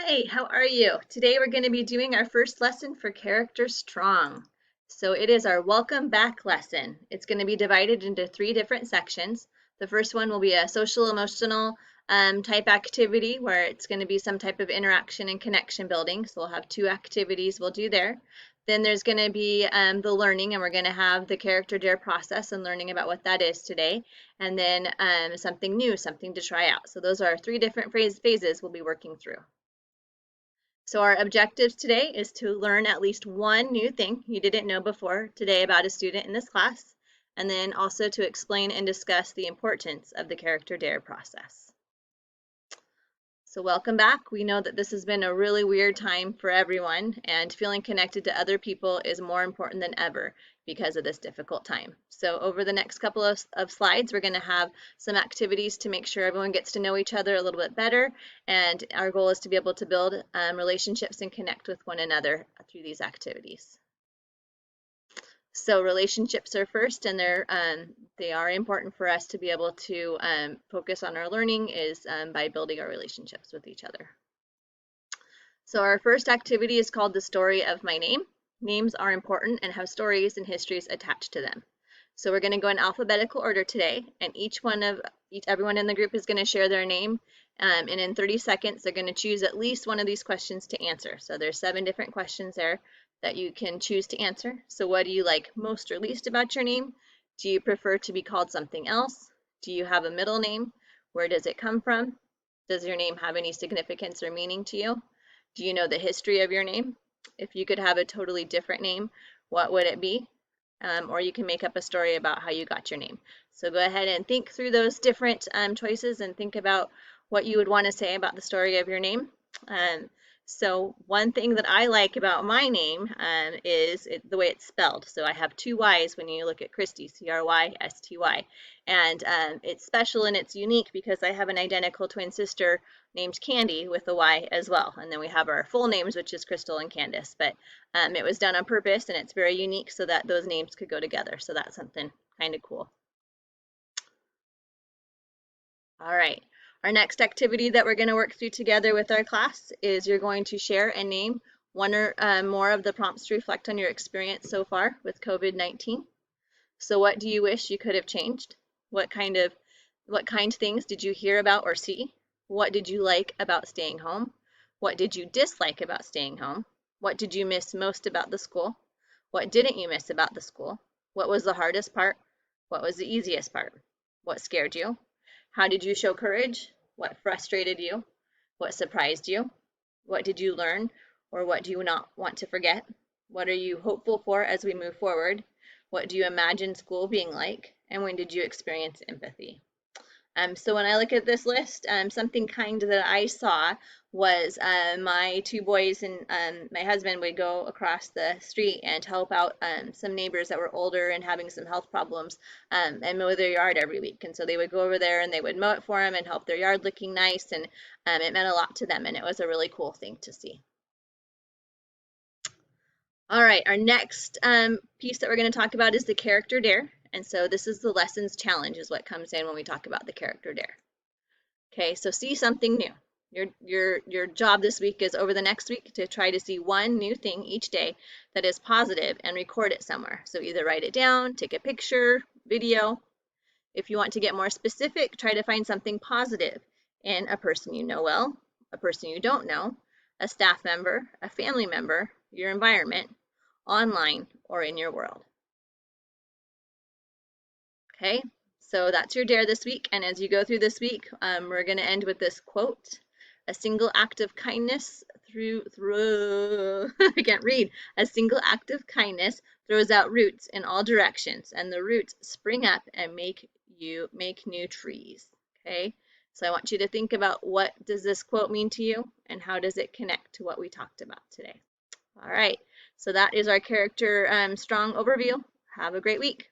Hi, how are you? Today we're going to be doing our first lesson for Character Strong. So it is our welcome back lesson. It's going to be divided into 3 different sections. The first one will be a social emotional type activity where it's going to be some type of interaction and connection building. So we'll have 2 activities we'll do there. Then there's going to be the learning, and we're going to have the character dare process and learning about what that is today. And then something new, something to try out. So those are 3 different phases we'll be working through. So our objectives today is to learn at least one new thing you didn't know before today about a student in this class, and then also to explain and discuss the importance of the character dare process. So welcome back. We know that this has been a really weird time for everyone, and feeling connected to other people is more important than ever because of this difficult time. So over the next couple of slides, we're going to have some activities to make sure everyone gets to know each other a little bit better, and our goal is to be able to build relationships and connect with one another through these activities. So relationships are first, and they are important for us to be able to focus on our learning is by building our relationships with each other. So our first activity is called the story of my name. Names are important and have stories and histories attached to them. So we're going to go in alphabetical order today, and everyone in the group is going to share their name, and in 30 seconds they're going to choose at least one of these questions to answer. So there's 7 different questions there that you can choose to answer. So what do you like most or least about your name? Do you prefer to be called something else? Do you have a middle name? Where does it come from? Does your name have any significance or meaning to you? Do you know the history of your name? If you could have a totally different name, what would it be? Or you can make up a story about how you got your name. So go ahead and think through those different choices and think about what you would want to say about the story of your name. So one thing that I like about my name is the way it's spelled. So I have 2 Y's when you look at Christy, C-R-Y-S-T-Y. And it's special and it's unique because I have an identical twin sister named Candy with a Y as well. And then we have our full names, which is Crystal and Candace. But it was done on purpose, and it's very unique so that those names could go together. So that's something kind of cool. All right. Our next activity that we're going to work through together with our class is you're going to share and name one or more of the prompts to reflect on your experience so far with COVID-19. So what do you wish you could have changed? What kind things did you hear about or see? What did you like about staying home? What did you dislike about staying home? What did you miss most about the school? What didn't you miss about the school? What was the hardest part? What was the easiest part? What scared you? How did you show courage? What frustrated you? What surprised you? What did you learn, or what do you not want to forget? What are you hopeful for as we move forward? What do you imagine school being like? And when did you experience empathy? So when I look at this list, something kind that I saw was my 2 boys and my husband would go across the street and help out some neighbors that were older and having some health problems and mow their yard every week. And so they would go over there and they would mow it for them and help their yard looking nice. And it meant a lot to them, and it was a really cool thing to see. All right, our next piece that we're going to talk about is the character dare. And so this is the lessons challenge is what comes in when we talk about the character dare. Okay, so see something new. Your job this week is over the next week to try to see one new thing each day that is positive and record it somewhere. So either write it down, take a picture, video. If you want to get more specific, try to find something positive in a person you know well, a person you don't know, a staff member, a family member, your environment, online, or in your world. Okay, so that's your dare this week. And as you go through this week, we're going to end with this quote. A single act of kindness I can't read. A single act of kindness throws out roots in all directions, and the roots spring up and make new trees. Okay, so I want you to think about what does this quote mean to you, and how does it connect to what we talked about today. All right, so that is our character strong overview. Have a great week.